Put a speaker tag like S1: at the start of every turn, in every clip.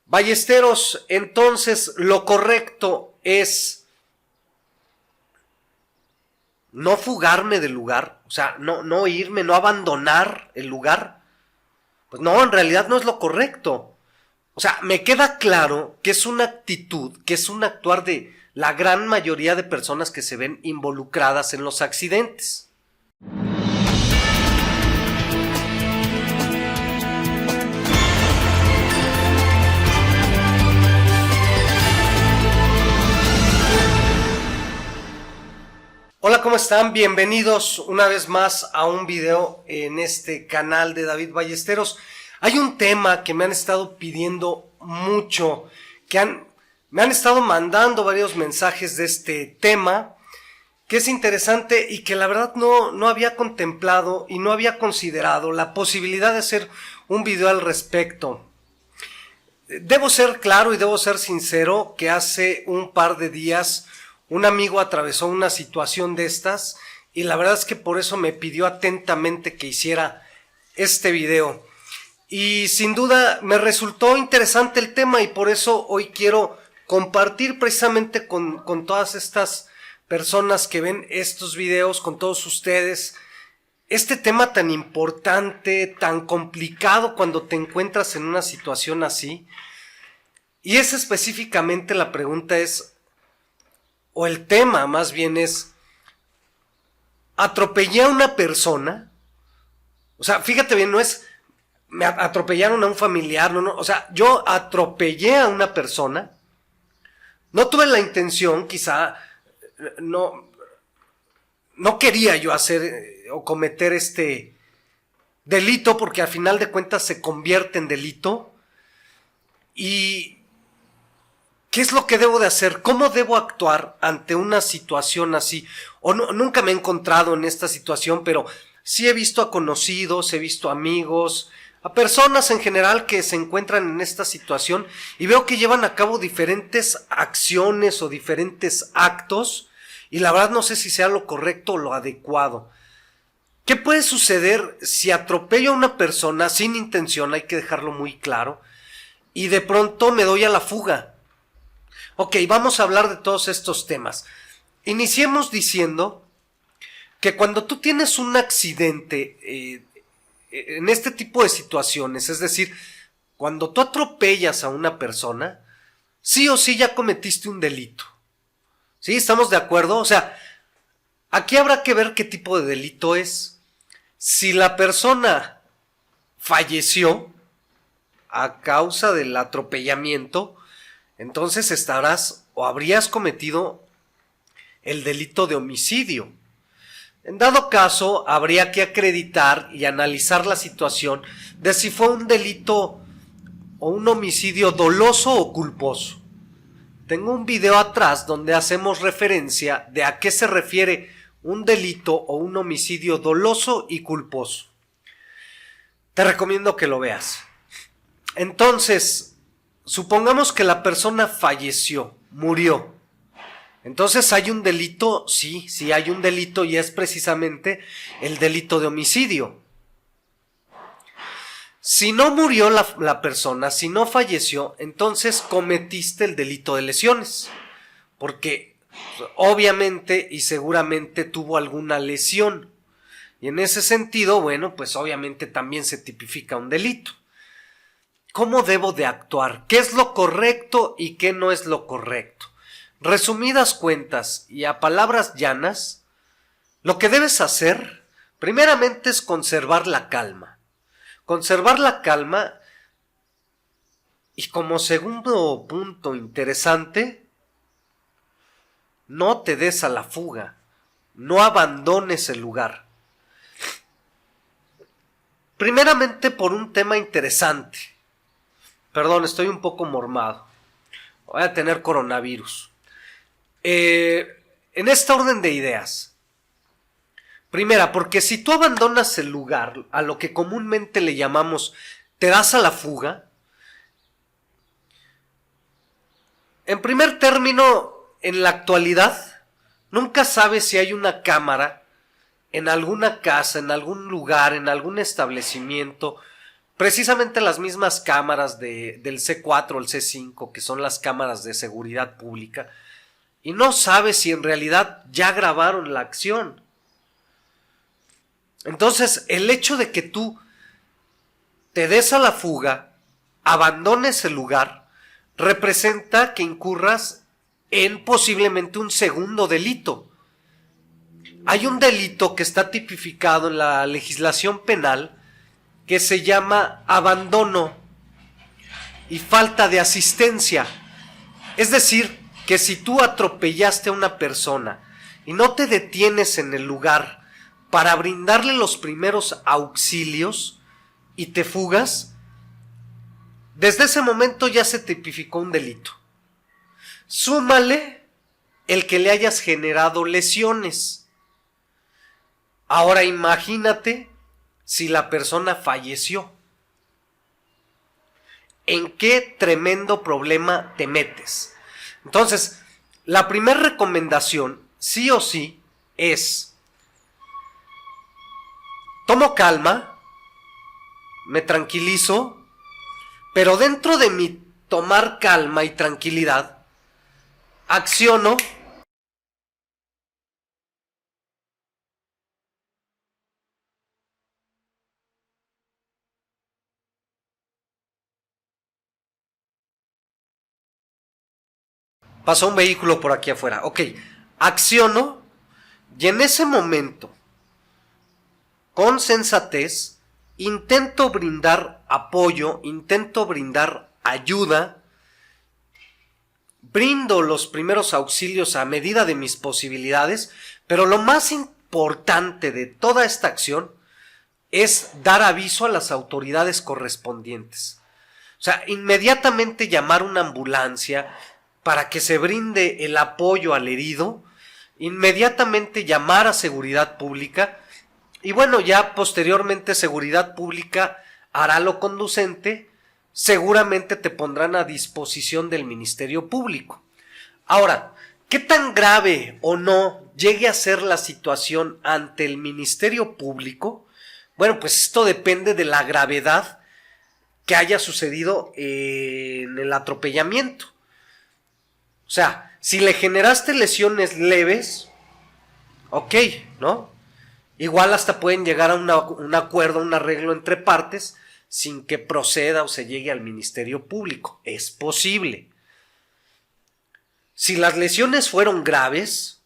S1: Ballesteros, entonces lo correcto es no fugarme del lugar, o sea, no irme, no abandonar el lugar. Pues no, en realidad no es lo correcto. O sea, me queda claro que es una actitud, que es un actuar de la gran mayoría de personas que se ven involucradas en los accidentes. Hola, ¿cómo están? Bienvenidos una vez más a un video en este canal de David Ballesteros. Hay un tema que me han estado pidiendo mucho, me han estado mandando varios mensajes de este tema, que es interesante y que la verdad no había contemplado y no había considerado la posibilidad de hacer un video al respecto. Debo ser claro y debo ser sincero que hace un par de días un amigo atravesó una situación de estas y la verdad es que por eso me pidió atentamente que hiciera este video. Y sin duda me resultó interesante el tema y por eso hoy quiero compartir precisamente con todas estas personas que ven estos videos, con todos ustedes, este tema tan importante, tan complicado cuando te encuentras en una situación así. Y es específicamente la pregunta es, o el tema más bien es, ¿atropellé a una persona? O sea, fíjate bien, no es, me atropellaron a un familiar, o sea, yo atropellé a una persona, no tuve la intención, quizá, no quería yo hacer o cometer este delito, porque al final de cuentas se convierte en delito, y ¿qué es lo que debo de hacer? ¿Cómo debo actuar ante una situación así? Nunca me he encontrado en esta situación, pero sí he visto a conocidos, he visto amigos, a personas en general que se encuentran en esta situación y veo que llevan a cabo diferentes acciones o diferentes actos y la verdad no sé si sea lo correcto o lo adecuado. ¿Qué puede suceder si atropello a una persona sin intención? Hay que dejarlo muy claro. Y de pronto me doy a la fuga. Ok, vamos a hablar de todos estos temas. Iniciemos diciendo que cuando tú tienes un accidente en este tipo de situaciones, es decir, cuando tú atropellas a una persona, sí o sí ya cometiste un delito. ¿Sí? ¿Estamos de acuerdo? O sea, aquí habrá que ver qué tipo de delito es. Si la persona falleció a causa del atropellamiento, entonces estarás o habrías cometido el delito de homicidio. En dado caso, habría que acreditar y analizar la situación de si fue un delito o un homicidio doloso o culposo. Tengo un video atrás donde hacemos referencia de a qué se refiere un delito o un homicidio doloso y culposo. Te recomiendo que lo veas. Entonces, supongamos que la persona falleció, murió. Entonces hay un delito, sí hay un delito y es precisamente el delito de homicidio. Si no murió la persona, si no falleció, entonces cometiste el delito de lesiones. Porque obviamente y seguramente tuvo alguna lesión. Y en ese sentido, bueno, pues obviamente también se tipifica un delito. ¿Cómo debo de actuar? ¿Qué es lo correcto y qué no es lo correcto? Resumidas cuentas y a palabras llanas, lo que debes hacer primeramente es conservar la calma. Conservar la calma y como segundo punto interesante, no te des a la fuga, no abandones el lugar. Primeramente por un tema interesante. Perdón, estoy un poco mormado. Voy a tener coronavirus. En esta orden de ideas. Primera, porque si tú abandonas el lugar, a lo que comúnmente le llamamos, te das a la fuga. En primer término, en la actualidad, nunca sabes si hay una cámara en alguna casa, en algún lugar, en algún establecimiento, precisamente las mismas cámaras del C4 o el C5, que son las cámaras de seguridad pública, y no sabes si en realidad ya grabaron la acción. Entonces, el hecho de que tú te des a la fuga, abandones el lugar, representa que incurras en posiblemente un segundo delito. Hay un delito que está tipificado en la legislación penal que se llama abandono y falta de asistencia. Es decir, que si tú atropellaste a una persona y no te detienes en el lugar para brindarle los primeros auxilios y te fugas, desde ese momento ya se tipificó un delito. Súmale el que le hayas generado lesiones. Ahora imagínate si la persona falleció. ¿En qué tremendo problema te metes? Entonces, la primera recomendación, sí o sí, es: tomo calma, me tranquilizo, pero dentro de mi tomar calma y tranquilidad, acciono pasó un vehículo por aquí afuera. Ok, acciono y en ese momento, con sensatez, intento brindar apoyo, intento brindar ayuda, brindo los primeros auxilios a medida de mis posibilidades, pero lo más importante de toda esta acción es dar aviso a las autoridades correspondientes. O sea, inmediatamente llamar una ambulancia para que se brinde el apoyo al herido, inmediatamente llamar a seguridad pública y bueno, ya posteriormente seguridad pública hará lo conducente, seguramente te pondrán a disposición del Ministerio Público. Ahora, ¿qué tan grave o no llegue a ser la situación ante el Ministerio Público? Bueno, pues esto depende de la gravedad que haya sucedido en el atropellamiento. O sea, si le generaste lesiones leves, ok, ¿no? Igual hasta pueden llegar a un acuerdo, un arreglo entre partes, sin que proceda o se llegue al Ministerio Público. Es posible. Si las lesiones fueron graves,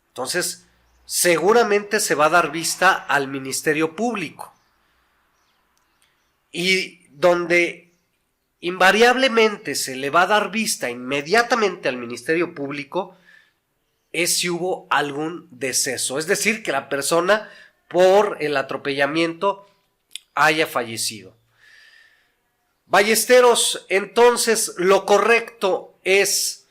S1: entonces seguramente se va a dar vista al Ministerio Público. Y donde invariablemente se le va a dar vista inmediatamente al Ministerio Público es si hubo algún deceso, es decir, que la persona por el atropellamiento haya fallecido. Ballesteros, entonces lo correcto es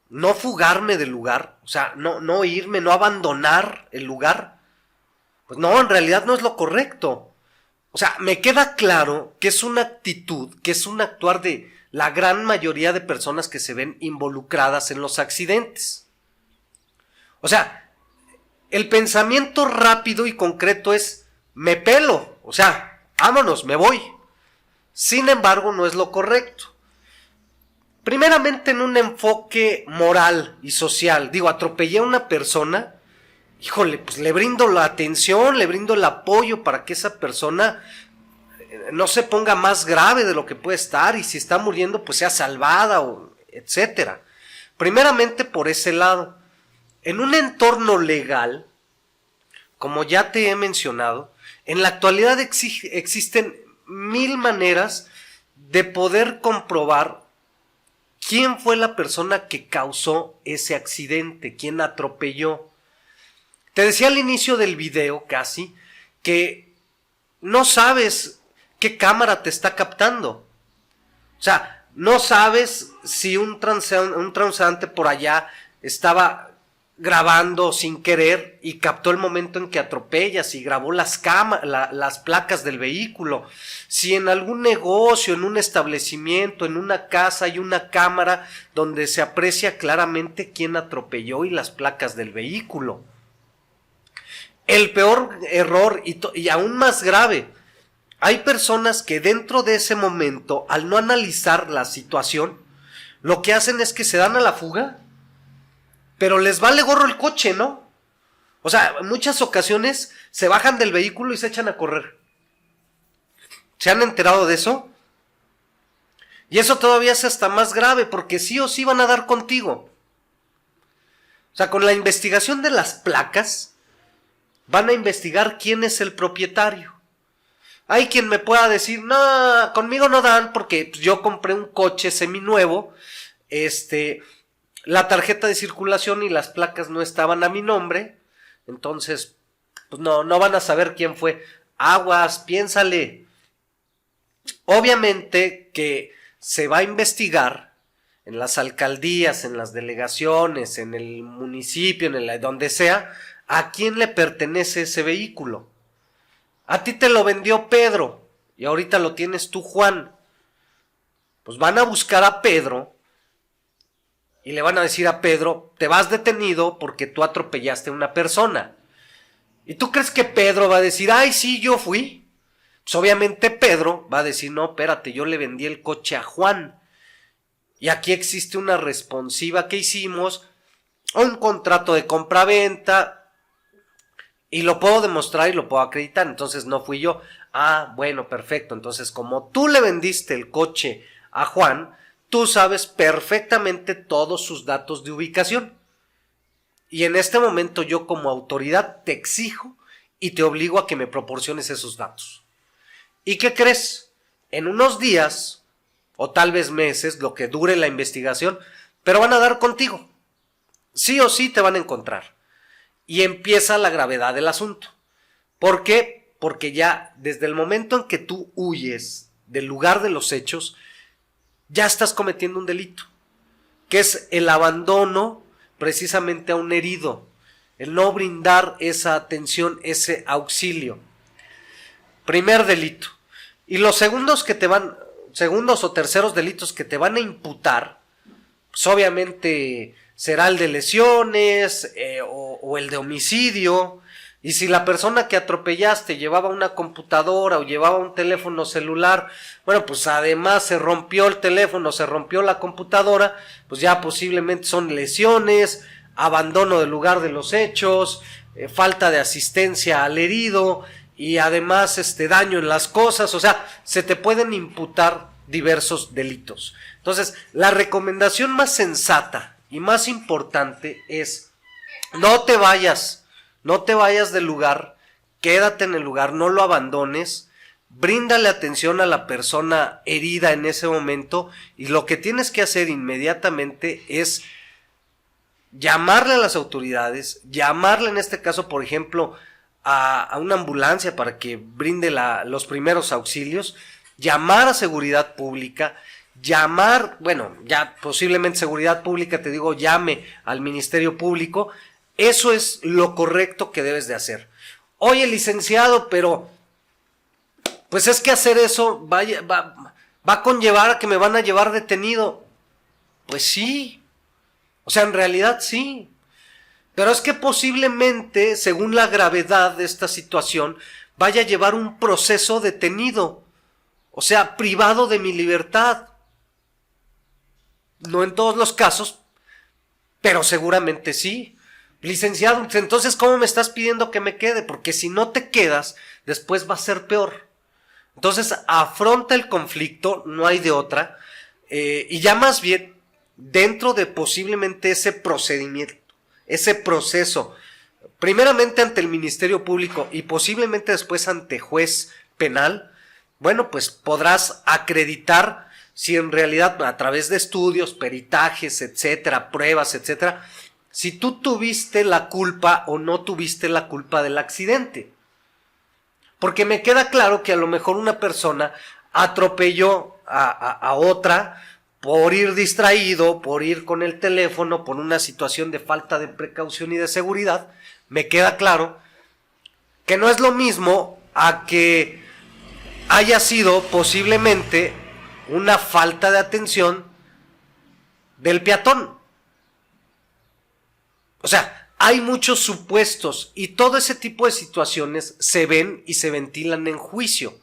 S1: no fugarme del lugar, o sea, no irme, no abandonar el lugar. Pues no, en realidad no es lo correcto. O sea, me queda claro que es una actitud, que es un actuar de la gran mayoría de personas que se ven involucradas en los accidentes. O sea, el pensamiento rápido y concreto es: me pelo, o sea, vámonos, me voy. Sin embargo, no es lo correcto. Primeramente, en un enfoque moral y social, digo, atropellé a una persona, híjole, pues le brindo la atención, le brindo el apoyo para que esa persona no se ponga más grave de lo que puede estar, y si está muriendo pues sea salvada, o etcétera. Primeramente por ese lado. En un entorno legal, como ya te he mencionado, en la actualidad existen 1000 maneras de poder comprobar quién fue la persona que causó ese accidente, quién atropelló. Te decía al inicio del video casi que no sabes qué cámara te está captando. O sea, no sabes si un transeúnte por allá estaba grabando sin querer y captó el momento en que atropellas y grabó las placas del vehículo. Si en algún negocio, en un establecimiento, en una casa hay una cámara donde se aprecia claramente quién atropelló y las placas del vehículo. el peor error y aún más grave, hay personas que dentro de ese momento, al no analizar la situación, lo que hacen es que se dan a la fuga, pero les vale gorro el coche, ¿no? O sea, en muchas ocasiones se bajan del vehículo y se echan a correr. ¿Se han enterado de eso? Y eso todavía es hasta más grave, porque sí o sí van a dar contigo. O sea, con la investigación de las placas, van a investigar quién es el propietario. Hay quien me pueda decir, no, conmigo no dan porque yo compré un coche seminuevo, la tarjeta de circulación y las placas no estaban a mi nombre, entonces pues no van a saber quién fue. Aguas, piénsale. Obviamente que se va a investigar en las alcaldías, en las delegaciones, en el municipio, donde sea, a quién le pertenece ese vehículo. A ti te lo vendió Pedro y ahorita lo tienes tú, Juan. Pues van a buscar a Pedro y le van a decir a Pedro, te vas detenido porque tú atropellaste a una persona. ¿Y tú crees que Pedro va a decir, ay, sí, yo fui? Pues obviamente Pedro va a decir, no, espérate, yo le vendí el coche a Juan. Y aquí existe una responsiva que hicimos, un contrato de compraventa, y lo puedo demostrar y lo puedo acreditar, entonces no fui yo. Ah, bueno, perfecto, entonces como tú le vendiste el coche a Juan, tú sabes perfectamente todos sus datos de ubicación. Y en este momento yo como autoridad te exijo y te obligo a que me proporciones esos datos. ¿Y qué crees? En unos días, o tal vez meses, lo que dure la investigación, pero van a dar contigo. Sí o sí te van a encontrar. Y empieza la gravedad del asunto. ¿Por qué? Porque ya desde el momento en que tú huyes del lugar de los hechos, ya estás cometiendo un delito, que es el abandono precisamente a un herido, el no brindar esa atención, ese auxilio. Primer delito. Y los segundos o terceros delitos que te van a imputar, pues obviamente será el de lesiones o el de homicidio. Y si la persona que atropellaste llevaba una computadora o llevaba un teléfono celular, bueno, pues además se rompió el teléfono, se rompió la computadora, pues ya posiblemente son lesiones, abandono del lugar de los hechos, falta de asistencia al herido y además daño en las cosas. O sea, se te pueden imputar diversos delitos. Entonces, la recomendación más sensata y más importante es no te vayas del lugar, quédate en el lugar, no lo abandones, bríndale atención a la persona herida en ese momento y lo que tienes que hacer inmediatamente es llamarle a las autoridades, llamarle en este caso, por ejemplo, a una ambulancia para que brinde los primeros auxilios, llamar a seguridad pública, ya posiblemente seguridad pública, te digo, llame al Ministerio Público. Eso es lo correcto que debes de hacer. Oye, licenciado, pero pues es que hacer eso va a conllevar a que me van a llevar detenido. Pues sí, o sea, en realidad sí. Pero es que posiblemente, según la gravedad de esta situación, vaya a llevar un proceso detenido, o sea, privado de mi libertad. No en todos los casos, pero seguramente sí. Licenciado, entonces ¿cómo me estás pidiendo que me quede? Porque si no te quedas, después va a ser peor. Entonces afronta el conflicto, no hay de otra, y ya más bien dentro de posiblemente ese procedimiento, ese proceso, primeramente ante el Ministerio Público y posiblemente después ante juez penal, bueno, pues podrás acreditar si en realidad a través de estudios, peritajes, etcétera, pruebas, etcétera, si tú tuviste la culpa o no tuviste la culpa del accidente. Porque me queda claro que a lo mejor una persona atropelló a otra por ir distraído, por ir con el teléfono, por una situación de falta de precaución y de seguridad. Me queda claro que no es lo mismo a que haya sido posiblemente una falta de atención del peatón. O sea, hay muchos supuestos y todo ese tipo de situaciones se ven y se ventilan en juicio,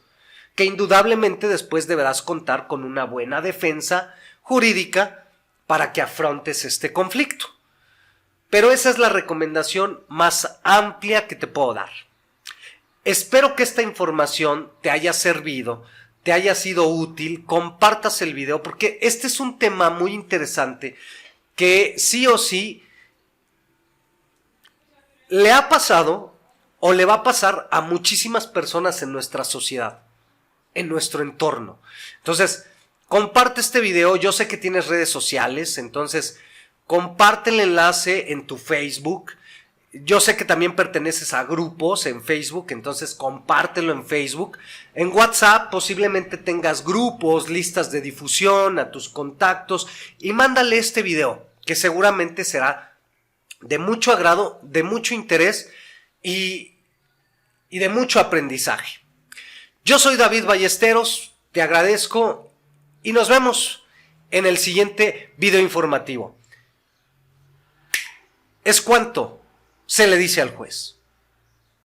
S1: que indudablemente después deberás contar con una buena defensa jurídica para que afrontes este conflicto. Pero esa es la recomendación más amplia que te puedo dar. Espero que esta información te haya servido, te haya sido útil, compartas el video porque este es un tema muy interesante que sí o sí le ha pasado o le va a pasar a muchísimas personas en nuestra sociedad, en nuestro entorno. Entonces, comparte este video. Yo sé que tienes redes sociales, entonces comparte el enlace en tu Facebook. Yo sé que también perteneces a grupos en Facebook, entonces compártelo en Facebook. En WhatsApp posiblemente tengas grupos, listas de difusión a tus contactos y mándale este video, que seguramente será de mucho agrado, de mucho interés y de mucho aprendizaje. Yo soy David Ballesteros, te agradezco y nos vemos en el siguiente video informativo. Es cuanto se le dice al juez.